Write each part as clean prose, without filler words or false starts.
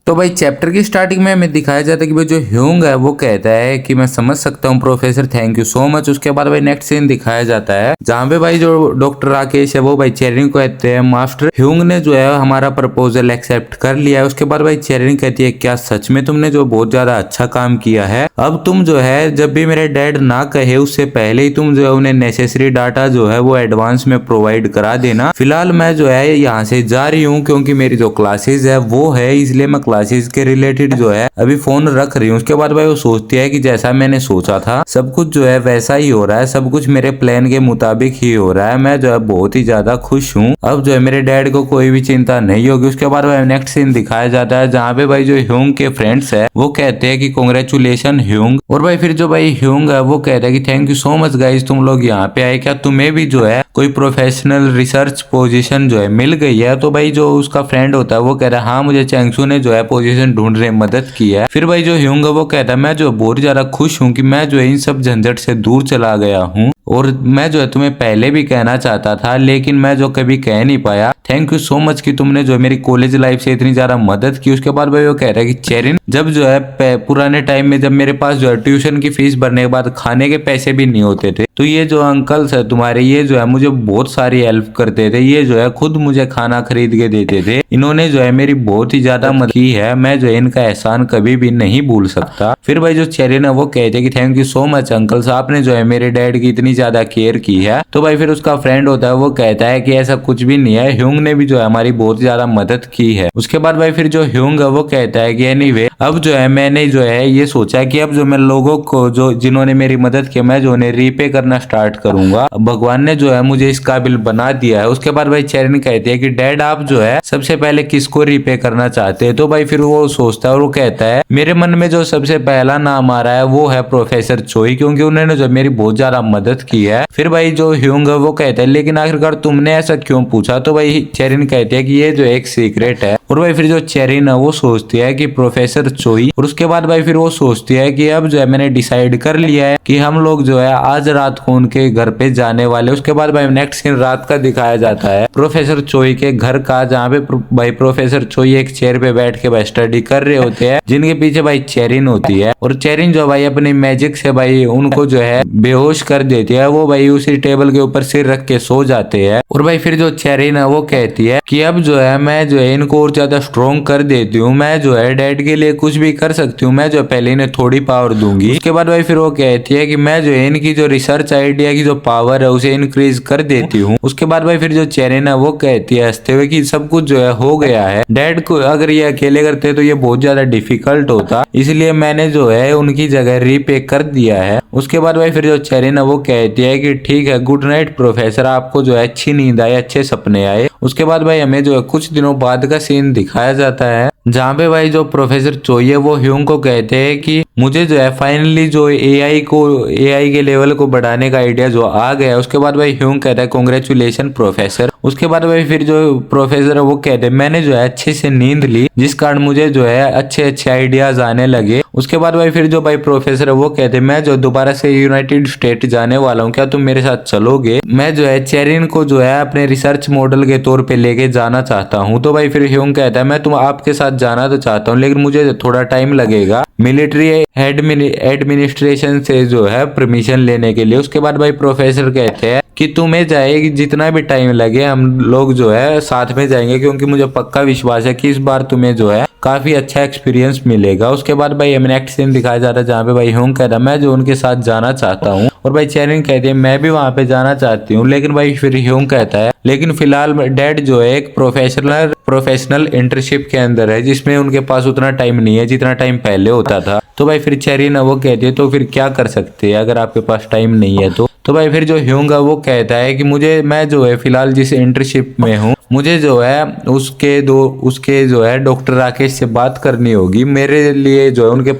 तो भाई चैप्टर की स्टार्टिंग में हमें दिखाया जाता है कि भाई जो ह्यूंग है वो कहता है कि मैं समझ सकता हूँ professor, thank you so much. उसके बाद भाई नेक्स्ट सीन दिखाया जाता है जहाँ पे भाई जो डॉक्टर राकेश है वो भाई चेरिन को कहते हैं मास्टर ह्यूंग ने जो है हमारा प्रपोजल एक्सेप्ट कर लिया है। उसके बाद भाई चेरिन कहती है क्या सच में तुमने जो बहुत ज्यादा अच्छा काम किया है, अब तुम जो है जब भी मेरे डैड ना कहे उससे पहले ही तुम जो है उन्हें नेसेसरी डाटा जो है वो एडवांस में प्रोवाइड करा देना। फिलहाल मैं जो है यहाँ से जा रही हूँ क्योंकि मेरी जो क्लासेस है वो है, इसलिए मैं क्लासेस के रिलेटेड जो है अभी फोन रख रही हूँ। उसके बाद भाई वो सोचती है कि जैसा मैंने सोचा था सब कुछ जो है वैसा ही हो रहा है, सब कुछ मेरे प्लान के मुताबिक ही हो रहा है, मैं जो है बहुत ही ज्यादा खुश हूँ, अब जो है मेरे डैड को कोई भी चिंता नहीं होगी। उसके बाद भाई नेक्स्ट सीन दिखाया जाता है जहाँ पे भाई जो ह्यूंग के फ्रेंड्स है वो कहते हैं कि कांग्रेचुलेशन ह्यूंग, और भाई फिर जो भाई ह्यूंग है वो कहता है कि thank you so much guys, तुम लोग यहाँ पे आए, क्या तुम्हें भी जो है कोई प्रोफेशनल रिसर्च पोजीशन जो है मिल गई है। तो भाई जो उसका फ्रेंड होता है वो कह रहा है हाँ मुझे चैंगसू ने जो है पोजीशन ढूंढने में मदद की है। फिर भाई जो ह्यूंग है वो कहता है मैं जो बहुत ज्यादा खुश हूँ कि मैं जो है इन सब झंझट से दूर चला गया हूँ, और मैं जो है तुम्हें पहले भी कहना चाहता था लेकिन मैं जो कभी कह नहीं पाया, थैंक यू सो मच कि तुमने जो मेरी कॉलेज लाइफ से इतनी ज्यादा मदद की। उसके बाद भाई वो कह रहा है कि चेरिन जब जो है पुराने टाइम में जब मेरे पास जो है ट्यूशन की फीस भरने के बाद खाने के पैसे भी नहीं होते थे तो ये जो अंकल्स है तुम्हारे ये जो है मुझे बहुत सारी हेल्प करते थे, ये जो है खुद मुझे खाना खरीद के देते थे, इन्होंने जो है मेरी बहुत ही ज्यादा मदद की है, मैं जो है इनका एहसान कभी भी नहीं भूल सकता। फिर भाई जो चेरिन है वो कहते हैं कि thank you so much uncles, आपने जो है मेरे डैड की इतनी ज्यादा केयर की है। तो भाई फिर उसका फ्रेंड होता है वो कहता है कि ऐसा कुछ भी नहीं है, ह्यूंग ने भी जो है हमारी बहुत ज्यादा मदद की है। उसके बाद भाई फिर जो ह्यूंग है वो कहता है कि एनीवे अब जो है मैंने जो है ये सोचा कि अब जो मैं लोगों को जो जिन्होंने मेरी मदद की मैं जो उन्हें रीपे करना स्टार्ट करूंगा, भगवान ने जो है मुझे इस काबिल बना दिया है। उसके बाद भाई चेरिन कहती है कि डैड आप जो है सबसे पहले किसको रीपे करना चाहते हैं। तो भाई फिर वो सोचता है और वो कहता है मेरे मन में जो सबसे पहला नाम आ रहा है वो है प्रोफेसर चोई, क्योंकि उन्होंने जो मेरी बहुत ज्यादा मदद की है। फिर भाई जो ह्यूंग है वो कहता है लेकिन आखिरकार तुमने ऐसा क्यों पूछा। तो भाई चेरिन कहती है कि ये जो एक सीक्रेट है। और भाई फिर जो चेरिन है वो सोचती है कि प्रोफेसर चोई, और उसके बाद भाई फिर वो सोचती है कि अब जो है मैंने डिसाइड कर लिया है कि हम लोग जो है आज रात को उनके घर पे जाने वाले। उसके बाद भाई नेक्स्ट सीन रात का दिखाया जाता है प्रोफेसर चोई के घर का, जहाँ पे भाई प्रोफेसर चोई एक चेयर पे बैठ के भाई स्टडी कर रहे होते हैं, जिनके पीछे भाई चेरिन होती है, और चेरिन जो भाई अपनी मैजिक से भाई उनको जो है बेहोश कर देती है। वो भाई उसी टेबल के ऊपर सिर रख के सो जाते हैं। और भाई फिर जो चेरिन है वो कहती है कि अब जो है मैं जो है इनको और ज्यादा स्ट्रॉन्ग कर देती हूँ, मैं जो है डैड के लिए कुछ भी कर सकती हूँ, मैं जो पहले इन्हें थोड़ी पावर दूंगी। उसके बाद भाई फिर वो कहती है कि मैं जो है इनकी जो रिसर्च आइडिया की जो पावर है उसे इंक्रीज कर देती हूँ। उसके बाद भाई फिर जो चेरिन है वो कहती है हंसते हुए कि सब कुछ जो है हो गया है, डैड को अगर ये अकेले करते तो ये बहुत ज्यादा डिफिकल्ट होता, इसलिए मैंने जो है उनकी जगह रीपे कर दिया है। उसके बाद भाई फिर जो चेरिन है वो कहती है कि ठीक है गुड नाइट प्रोफेसर, आपको जो है अच्छी नींद आए, अच्छे सपने आए। उसके बाद भाई हमें जो है कुछ दिनों बाद का सीन दिखाया जाता है जहाँ पे भाई जो प्रोफेसर चोई है वो ह्यूंग को कहते हैं कि मुझे जो है फाइनली जो एआई के लेवल को बढ़ाने का आइडिया जो आ गया है। उसके बाद भाई ह्यूंग कहता है कांग्रेचुलेशन प्रोफेसर। उसके बाद भाई फिर जो प्रोफेसर है वो कहते हैं मैंने जो है अच्छे से नींद ली जिस कारण मुझे जो है अच्छे अच्छे आइडियाज आने लगे। उसके बाद भाई फिर जो भाई प्रोफेसर है वो कहते हैं मैं जो दोबारा से यूनाइटेड स्टेट जाने वाला हूँ, क्या तुम मेरे साथ चलोगे। मैं जो है चेरिन को जो है अपने रिसर्च मॉडल के तौर पे लेके जाना चाहता हूँ। तो भाई फिर ह्यूंग कहता है मैं तुम आपके साथ जाना तो चाहता हूँ लेकिन मुझे थोड़ा टाइम लगेगा मिलिट्री एडमिनिस्ट्रेशन से जो है परमिशन लेने के लिए। उसके बाद भाई प्रोफेसर कहते हैं कि तुम्हें जाएगी जितना भी टाइम लगे हम लोग जो है साथ में जाएंगे, क्योंकि मुझे पक्का विश्वास है कि इस बार तुम्हें जो है काफी अच्छा एक्सपीरियंस मिलेगा। उसके बाद भाई हमें नेक्स्ट सीन दिखाया जा रहा है जहाँ पे भाई ह्यूंग कहता है मैं जो उनके साथ जाना चाहता हूँ, और भाई चेरिन कहती है मैं भी वहां पे जाना चाहती हूँ। लेकिन भाई फिर ह्यूंग कहता है लेकिन फिलहाल डैड जो है एक प्रोफेशनल इंटर्नशिप के अंदर है जिसमें उनके पास उतना टाइम नहीं है जितना टाइम पहले होता था। तो भाई फिर चेरिन वो कहती है तो फिर क्या कर सकते हैं अगर आपके पास टाइम नहीं है तो भाई फिर जो ह्यूंग है वो कहता है कि मैं जो है फिलहाल जिस इंटर्नशिप में हूँ मुझे जो है उसके जो है डॉक्टर राकेश से बात करनी होगी। मेरे लिए जो है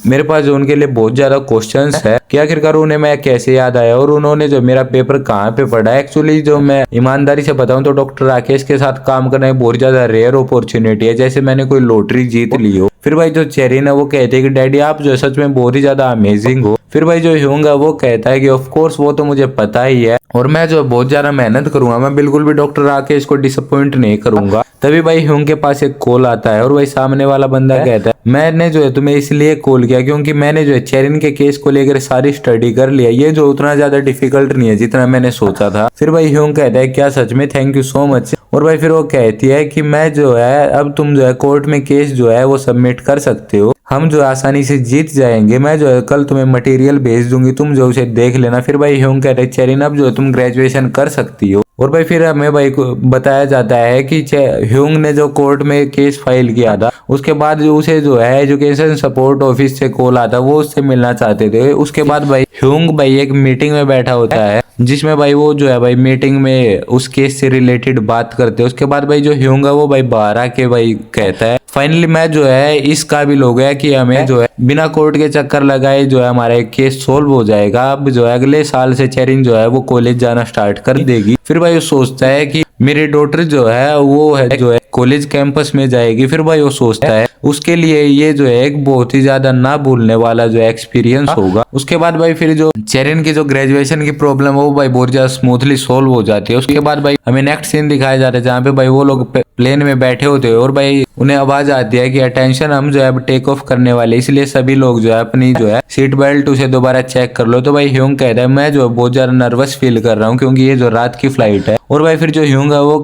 मेरे पास जो उनके लिए बहुत ज्यादा क्वेश्चंस है कि आखिरकार उन्हें मैं कैसे याद आया और उन्होंने जो मेरा पेपर कहाँ पे पढ़ा। एक्चुअली जो मैं ईमानदारी से बताऊं तो डॉक्टर राकेश के साथ काम करना एक बहुत ज्यादा रेयर अपॉर्चुनिटी है, जैसे मैंने कोई लॉटरी जीत ली हो। फिर भाई जो चेरिन है वो कहती है कि डैडी आप जो है सच में बहुत ही ज्यादा अमेजिंग हो। फिर भाई जो ह्यूंग है वो कहता है कि ऑफ कोर्स वो तो मुझे पता ही है और मैं जो बहुत ज्यादा मेहनत करूंगा, मैं बिल्कुल भी डॉक्टर राकेश को डिसअपॉइंट नहीं करूंगा। तभी भाई ह्यूंग के पास एक कॉल आता है और भाई सामने वाला बंदा कहता है मैंने जो है तुम्हें इसलिए कॉल किया क्योंकि मैंने जो है चेरिन के केस को लेकर सारी स्टडी कर लिया, ये जो उतना ज्यादा डिफिकल्ट नहीं है जितना मैंने सोचा था। फिर भाई ह्यूंग कहता है क्या सच में, थैंक यू सो मच। और भाई फिर वो कहती है कि मैं जो है अब तुम जो है कोर्ट में केस जो है वो सबमिट कर सकते हो, हम जो आसानी से जीत जाएंगे, मैं जो है कल तुम्हें मटेरियल भेज दूंगी, तुम जो उसे देख लेना। फिर भाई ह्यूंग कहते हैं चेरिन अब जो है तुम ग्रेजुएशन कर सकती हो। और भाई फिर हमें भाई को बताया जाता है कि ह्यूंग ने जो कोर्ट में केस फाइल किया था उसके बाद जो उसे जो है एजुकेशन सपोर्ट ऑफिस से कॉल आता, वो उससे मिलना चाहते थे। उसके बाद भाई ह्यूंग भाई एक मीटिंग में बैठा होता है जिसमें भाई वो जो है भाई मीटिंग में उस केस से रिलेटेड बात करते हैं। उसके बाद भाई जो ह्यूंग है वो भाई बाहर आके भाई कहता है फाइनली मैं जो है इस काबिल हो गया कि हमें जो है बिना कोर्ट के चक्कर लगाए जो है हमारा एक केस सोल्व हो जाएगा। अब जो है अगले साल से चेरिन जो है वो कॉलेज जाना स्टार्ट कर देगी। फिर भाई वो सोचता है कि मेरी डॉटर जो है वो है जो है कॉलेज कैंपस में जाएगी। फिर भाई वो सोचता है उसके लिए ये जो है एक बहुत ही ज्यादा ना भूलने वाला जो एक्सपीरियंस होगा। उसके बाद भाई फिर जो चेरिन की जो ग्रेजुएशन की प्रॉब्लम है वो भाई बहुत ज्यादा स्मूथली सोल्व हो जाती है। उसके बाद भाई हमें नेक्स्ट सीन दिखाया जाता है जहाँ पे भाई वो लोग प्लेन में बैठे होते हैं और भाई उन्हें आवाज आती है कि अटेंशन हम जो है अब टेक ऑफ करने वाले, इसलिए सभी लोग जो है अपनी जो है सीट बेल्ट उसे दोबारा चेक कर लो। तो भाई ह्यूंग कहता है मैं जो है बहुत ज्यादा नर्वस फील कर रहा हूँ क्योंकि ये जो रात की फ्लाइट है। और भाई फिर जो ह्यूंग है वो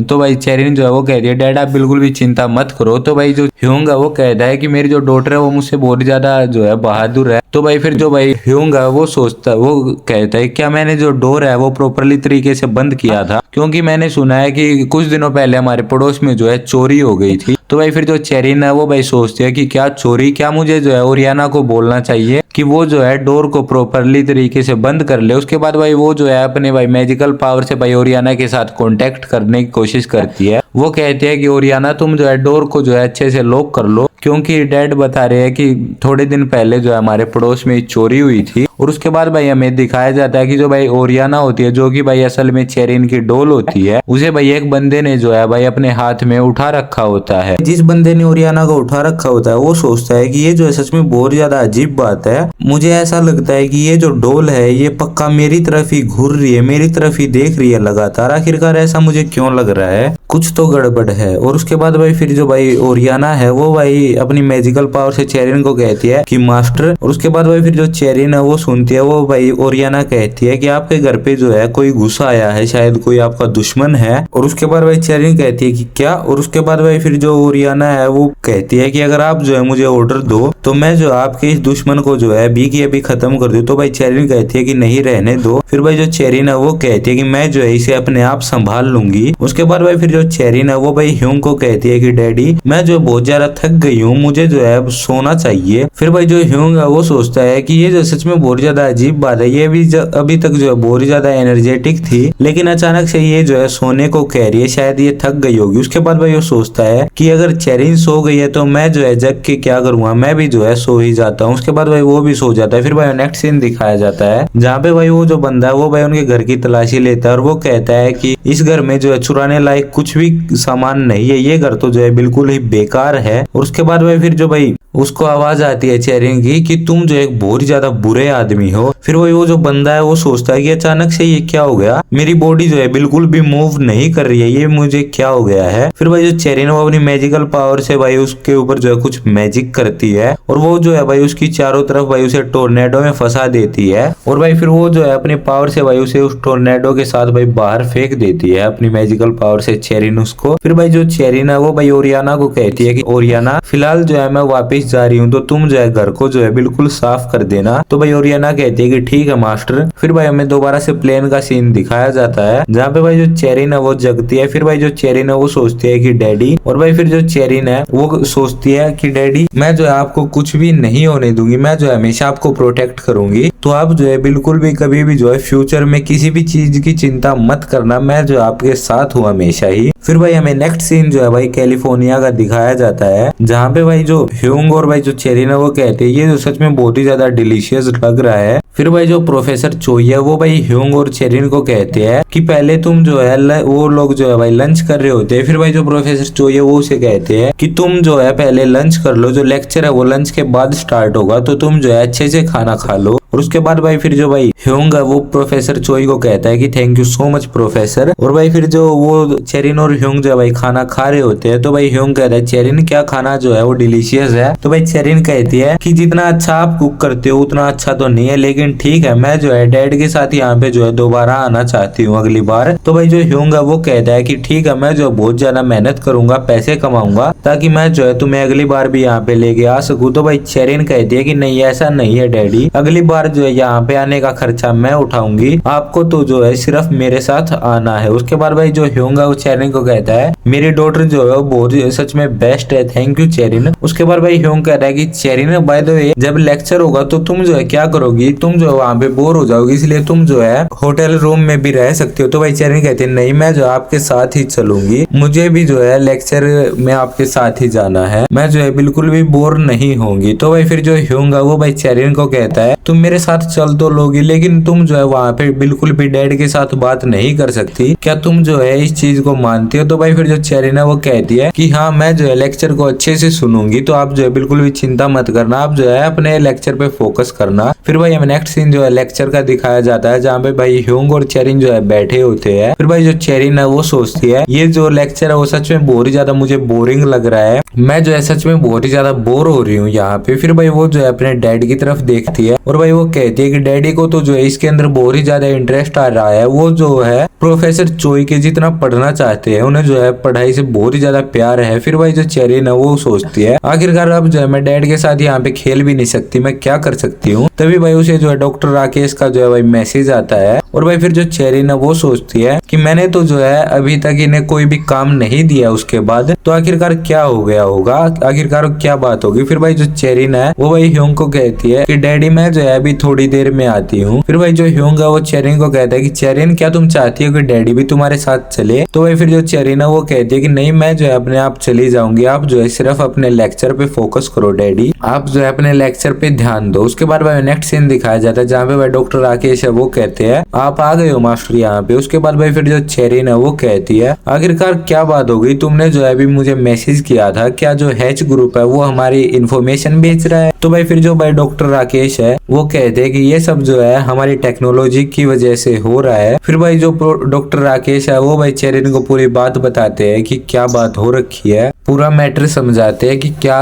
तो भाई चेरिन जो है वो कहती है डैड आप बिल्कुल भी चिंता मत करो। तो भाई जो ह्यूंग है वो कहता है कि मेरी जो डॉटर है वो मुझसे बहुत ज्यादा जो है बहादुर है। तो भाई फिर जो भाई ह्यूंग है वो कहता है क्या मैंने जो डोर है वो प्रॉपरली तरीके से बंद किया था, क्योंकि मैंने सुना है कि कुछ दिनों पहले हमारे पड़ोस में जो है चोरी हो गई थी। तो भाई फिर जो चेरिन है वो भाई सोचती है कि क्या चोरी, क्या मुझे जो है ओरियाना को बोलना चाहिए कि वो जो है डोर को प्रॉपरली तरीके से बंद कर ले। उसके बाद भाई वो जो है अपने भाई मैजिकल पावर से भाई ओरियाना के साथ कांटेक्ट करने की कोशिश करती है। वो कहती है कि ओरियाना तुम जो है डोर को जो है अच्छे से लॉक कर लो, क्योंकि डैड बता रहे हैं कि थोड़े दिन पहले जो है हमारे पड़ोस में चोरी हुई थी। और उसके बाद भाई हमें दिखाया जाता है कि जो भाई ओरियाना होती है जो कि भाई असल में चेरिन की डोल होती है, उसे भाई एक बंदे ने जो है भाई अपने हाथ में उठा रखा होता है। जिस बंदे ने ओरियाना को उठा रखा होता है वो सोचता है कि ये जो है सच में बहुत ज्यादा अजीब बात है, मुझे ऐसा लगता है कि ये जो डोल है ये पक्का मेरी तरफ ही घूर रही है, मेरी तरफ ही देख रही है लगातार, आखिरकार ऐसा मुझे क्यों लग रहा है, कुछ तो गड़बड़ है। और उसके बाद भाई फिर जो भाई ओरियाना है वो भाई अपनी मैजिकल पावर से चेरिन को कहती है कि मास्टर। और उसके बाद भाई फिर जो चेरिन है वो सुनती है, वो भाई ओरियाना कहती है कि आपके घर पे जो है कोई घुसा आया है, शायद कोई आपका दुश्मन है। और उसके बाद भाई चेरिन कहती है कि क्या। और उसके बाद भाई फिर जो ओरियाना है वो कहती है कि अगर आप जो है मुझे ऑर्डर दो तो मैं जो आपके इस दुश्मन को जो है अभी की अभी खत्म कर दूं। तो भाई चेरिन कहती है कि नहीं रहने दो। फिर भाई जो चेरिन है वो कहती है कि मैं जो है इसे अपने आप संभाल लूंगी। उसके बाद भाई फिर जो चेरिन है वो भाई ह्यूंग को कहती है कि डैडी मैं जो बहुत ज्यादा थक गई हूँ, मुझे जो है सोना चाहिए। फिर भाई जो ह्यूंग है वो सोचता है कि ये जो सच में बहुत ज्यादा अजीब बात है, ये भी अभी तक जो है बहुत ज्यादा एनर्जेटिक थी, लेकिन अचानक से ये जो है सोने को कह रही है, शायद ये थक गई होगी। उसके बाद भाई वो सोचता है कि अगर चेरिन सो गई है तो मैं जो है जग के क्या करूंगा, मैं भी जो है सो ही जाता हूँ। उसके बाद भाई वो भी सो जाता है। फिर भाई नेक्स्ट सीन दिखाया जाता है जहाँ पे भाई वो जो बंदा है वो भाई उनके घर की तलाशी लेता है और वो कहता है कि इस घर में जो है चुराने लायक कुछ भी सामान नहीं है, ये घर तो जो है बिल्कुल ही बेकार है। और उसके बाद भाई फिर जो भाई उसको आवाज आती है चेरिन की कि तुम जो एक बहुत ज्यादा बुरे आदमी हो। फिर वो जो बंदा है वो सोचता है कि अचानक से ये क्या हो गया, मेरी बॉडी जो है बिल्कुल भी मूव नहीं कर रही है, ये मुझे क्या हो गया है। फिर भाई जो चेरिन वो अपनी मैजिकल पावर से भाई उसके ऊपर जो है कुछ मैजिक करती है और वो जो है भाई उसकी चारों तरफ भाई उसे टोर्नेडो में फंसा देती है। और भाई फिर वो जो है अपनी पावर से भाई उसे उस टोर्नेडो के साथ भाई बाहर फेंक देती है अपनी मैजिकल पावर से चेरिन उसको। फिर भाई जो चेरिन है वो भाई ओरियाना को कहती है कि ओरियाना फिलहाल जो है मैं वापिस जा रही हूँ, तो तुम जो है घर को जो है बिल्कुल साफ कर देना। तो भाई ओरियाना कहती है कि ठीक है मास्टर। फिर भाई हमें दोबारा से प्लेन का सीन दिखाया जाता है जहाँ पे भाई जो चेरिन है वो जगती है। फिर भाई जो चेरिन है वो सोचती है कि डैडी, और भाई फिर जो चेरिन है वो सोचती है कि डैडी मैं जो है आपको कुछ भी नहीं होने दूंगी, मैं जो है हमेशा आपको प्रोटेक्ट करूंगी, तो आप जो है बिल्कुल भी कभी भी जो है फ्यूचर में किसी भी चीज की चिंता मत करना, मैं जो आपके साथ हूँ हमेशा ही। फिर भाई हमें नेक्स्ट सीन जो है भाई कैलिफोर्निया का दिखाया जाता है, जहाँ पे भाई जो ह्यूंग और भाई जो चेरी ना वो कहते हैं ये जो सच में बहुत ही ज्यादा डिलीशियस लग रहा है। फिर भाई जो प्रोफेसर चोई है वो भाई ह्यूंग और चेरिन को कहते हैं कि पहले तुम जो है वो लोग जो है भाई लंच कर रहे होते हैं। फिर भाई जो प्रोफेसर चोई है वो उसे कहते हैं कि तुम जो है पहले लंच कर लो, जो लेक्चर है वो लंच के बाद स्टार्ट होगा, तो तुम जो है अच्छे से खाना खा लो। और उसके बाद भाई फिर जो भाई ह्यूंग है वो प्रोफेसर चोई को कहता है कि thank you so much professor. और भाई फिर जो वो चेरिन और ह्यूंग जो है भाई खाना खा रहे होते हैं, तो भाई ह्यूंग कहता है चेरिन क्या खाना जो है वो डिलीशियस है। तो भाई चेरिन कहती है कि जितना अच्छा आप कुक करते हो उतना अच्छा तो नहीं है, लेकिन ठीक है मैं जो है डैड के साथ यहाँ पे जो है दोबारा आना चाहती हूँ अगली बार। तो भाई जो ह्यूंग है वो कहता है कि ठीक है मैं जो बहुत ज्यादा मेहनत करूंगा, पैसे कमाऊंगा, ताकि मैं जो है तुम्हें अगली बार भी यहाँ पे लेके आ सकूं। तो भाई चेरिन कहती है कि नहीं ऐसा नहीं है डैडी, अगली बार जो है यहाँ पे आने का खर्चा मैं उठाऊंगी, आपको तो जो है सिर्फ मेरे साथ आना है। उसके बाद भाई जो ह्यूंग है वो चेरिन को कहता है मेरी डॉटर जो है वो बहुत सच में बेस्ट है, थैंक यू चेरिन। उसके बाद भाई ह्यूंग कहता है कि चेरिन बाय द वे जब लेक्चर होगा तो तुम जो है क्या करोगी, तुम जो है वहाँ पे बोर हो जाओगी, इसलिए तुम जो है होटल रूम में भी रह सकती हो। तो भाई चेरिन कहते हैं नहीं मैं जो आपके साथ ही चलूंगी, मुझे भी जो है लेक्चर में आपके साथ ही जाना है, मैं जो है बिल्कुल भी बोर नहीं होंगी। तो भाई फिर जो ह्यूंग है वो भाई चेरिन को कहता है तुम मेरे साथ चल तो लोगी, लेकिन तुम जो है वहाँ पे बिल्कुल भी डैड के साथ बात नहीं कर सकती, क्या तुम जो है इस चीज को मानती हो। तो भाई फिर जो चेरिन है वो कहती है कि हाँ मैं जो है लेक्चर को अच्छे से सुनूंगी, तो आप जो है बिल्कुल भी चिंता मत करना, आप जो है अपने लेक्चर पे फोकस करना। फिर भाई हमें नेक्स्ट सीन जो है लेक्चर का दिखाया जाता है, जहाँ पे भाई ह्यूंग और चेरिन जो है बैठे होते हैं। फिर भाई जो चेरिन है वो सोचती है ये जो लेक्चर है वो सच में बहुत ही ज्यादा मुझे बोरिंग लग रहा है, मैं जो है सच में बहुत ही ज्यादा बोर हो रही हूँ यहाँ पे। फिर भाई वो जो है अपने डैड की तरफ देखती है और भाई वो कहती है कि डैडी को तो जो है इसके अंदर बहुत ही ज्यादा इंटरेस्ट आ रहा है, वो जो है प्रोफेसर चोई के जितना पढ़ना चाहते हैं, उन्हें जो है पढ़ाई से बहुत ही ज्यादा प्यार है। फिर भाई जो चेरिन है वो सोचती है आखिरकार अब जो है मैं डैड के साथ यहाँ पे खेल भी नहीं सकती, मैं क्या कर सकती हूँ। तभी भाई उसे जो है डॉक्टर राकेश का जो है भाई मैसेज आता है। और भाई फिर जो चेरिन है वो सोचती है कि मैंने तो जो है अभी तक इन्हें कोई भी काम नहीं दिया, उसके बाद तो आखिरकार क्या हो गया होगा, आखिरकार क्या बात होगी। फिर भाई जो चेरिन है वो भाई ह्यूंग को कहती है कि डैडी मैं जो है अभी थोड़ी देर में आती हूँ। फिर भाई जो ह्यूंग है वो चेरिन को कहता है कि चेरिन क्या तुम चाहती हो कि डैडी भी तुम्हारे साथ चले। तो भाई फिर जो चेरिन है वो कहती है कि नहीं मैं जो है अपने आप चली जाऊंगी, आप जो है सिर्फ अपने लेक्चर पे फोकस करो डैडी, आप जो है अपने लेक्चर पे ध्यान दो। उसके बाद भाई नेक्स्ट सीन दिखाया जाता है जहाँ पे भाई डॉक्टर राकेश है वो कहते हैं आप आ गए हो मास्टर यहाँ पे। उसके बाद भाई फिर जो चेरिन है वो कहती है आखिरकार क्या बात हो गई, तुमने जो है अभी मुझे मैसेज किया था, क्या जो हैच ग्रुप है वो हमारी इन्फॉर्मेशन बेच रहा है। तो भाई फिर जो भाई डॉक्टर राकेश है वो कहते हैं कि ये सब जो है हमारी टेक्नोलॉजी की वजह से हो रहा है। फिर भाई जो डॉक्टर राकेश है वो भाई चेरिन को पूरी बात बताते हैं कि क्या बात हो रखी है, पूरा मैटर समझाते हैं कि क्या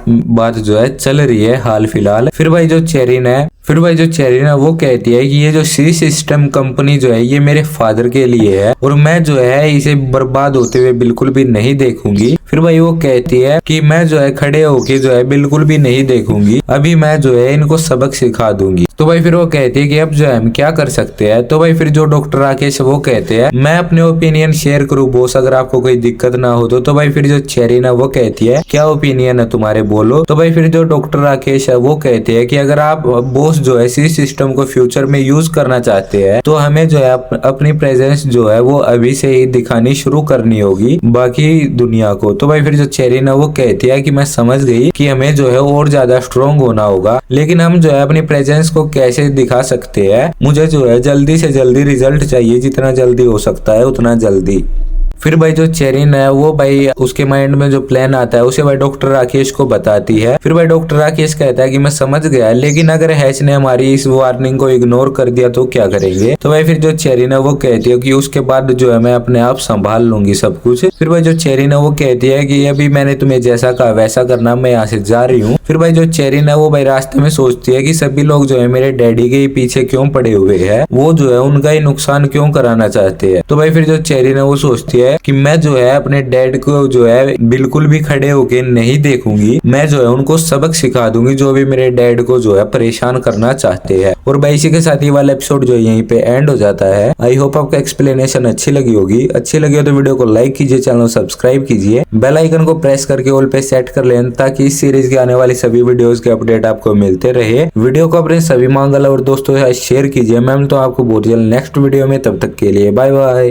बात जो है चल रही है हाल फिलहाल। फिर भाई जो चेरिन है वो कहती है कि ये जो सी सिस्टम कंपनी जो है ये मेरे फादर के लिए है और मैं जो है इसे बर्बाद होते हुए बिल्कुल भी नहीं देखूंगी। फिर भाई वो कहती है कि मैं जो है खड़े होके जो है बिल्कुल भी नहीं देखूंगी, अभी मैं जो है इनको सबक सिखा दूंगी। तो भाई फिर वो कहती है कि अब जो है हम क्या कर सकते हैं। तो भाई फिर जो डॉक्टर राकेश वो कहते हैं मैं अपने ओपिनियन शेयर करूँ बॉस, अगर आपको कोई दिक्कत ना हो तो भाई फिर जो चेरिन है वो कहती है क्या ओपिनियन है तुम्हारे, बोलो। तो भाई फिर जो डॉक्टर राकेश है वो कहते हैं कि अगर आप बॉस जो है इसी सिस्टम को फ्यूचर में यूज करना चाहते हैं तो हमें जो है अपनी प्रेजेंस जो है वो अभी से ही दिखानी शुरू करनी होगी बाकी दुनिया को। तो भाई फिर जो चेरिन है वो कहती है कि मैं समझ गई कि हमें जो है और ज्यादा स्ट्रॉन्ग होना होगा, लेकिन हम जो है अपनी प्रेजेंस को कैसे दिखा सकते हैं, मुझे जो है जल्दी से जल्दी रिजल्ट चाहिए, जितना जल्दी हो सकता है उतना जल्दी। फिर भाई जो चेरिन है वो भाई उसके माइंड में जो प्लान आता है उसे भाई डॉक्टर राकेश को बताती है। फिर भाई डॉक्टर राकेश कहता है कि मैं समझ गया, लेकिन अगर हैच ने हमारी इस वार्निंग को इग्नोर कर दिया तो क्या करेंगे। तो भाई फिर जो चेरिन है वो कहती है कि उसके बाद जो है मैं अपने आप संभाल लूंगी सब कुछ। फिर भाई जो चेरिन है वो कहती है कि अभी मैंने तुम्हें जैसा कहा वैसा करना, मैं यहाँ से जा रही हूँ। फिर भाई जो चेरिन है वो भाई रास्ते में सोचती है कि सभी लोग जो है मेरे डैडी के पीछे क्यों पड़े हुए हैं, वो जो है उनका ही नुकसान क्यों कराना चाहते हैं। तो भाई फिर जो चेरिन है वो सोचती है कि मैं जो है अपने डैड को जो है बिल्कुल भी खड़े होके नहीं देखूंगी, मैं जो है उनको सबक सिखा दूंगी जो भी मेरे डैड को जो है परेशान करना चाहते हैं। और भाई इसी के साथ ये वाला एपिसोड जो है यहीं पे एंड हो जाता है। आई होप आपको एक्सप्लेनेशन अच्छी लगी होगी, अच्छी लगी हो तो वीडियो को लाइक कीजिए, चैनल को सब्सक्राइब कीजिए, बेल आइकन को प्रेस करके ऑल पे सेट कर लें ताकि इस सीरीज के आने वाली सभी वीडियोस के अपडेट आपको मिलते रहे। वीडियो को अपने सभी मंगल और दोस्तों के साथ शेयर कीजिए। मैं तो आपको बहुत जल्द नेक्स्ट वीडियो में, तब तक के लिए बाय बाय।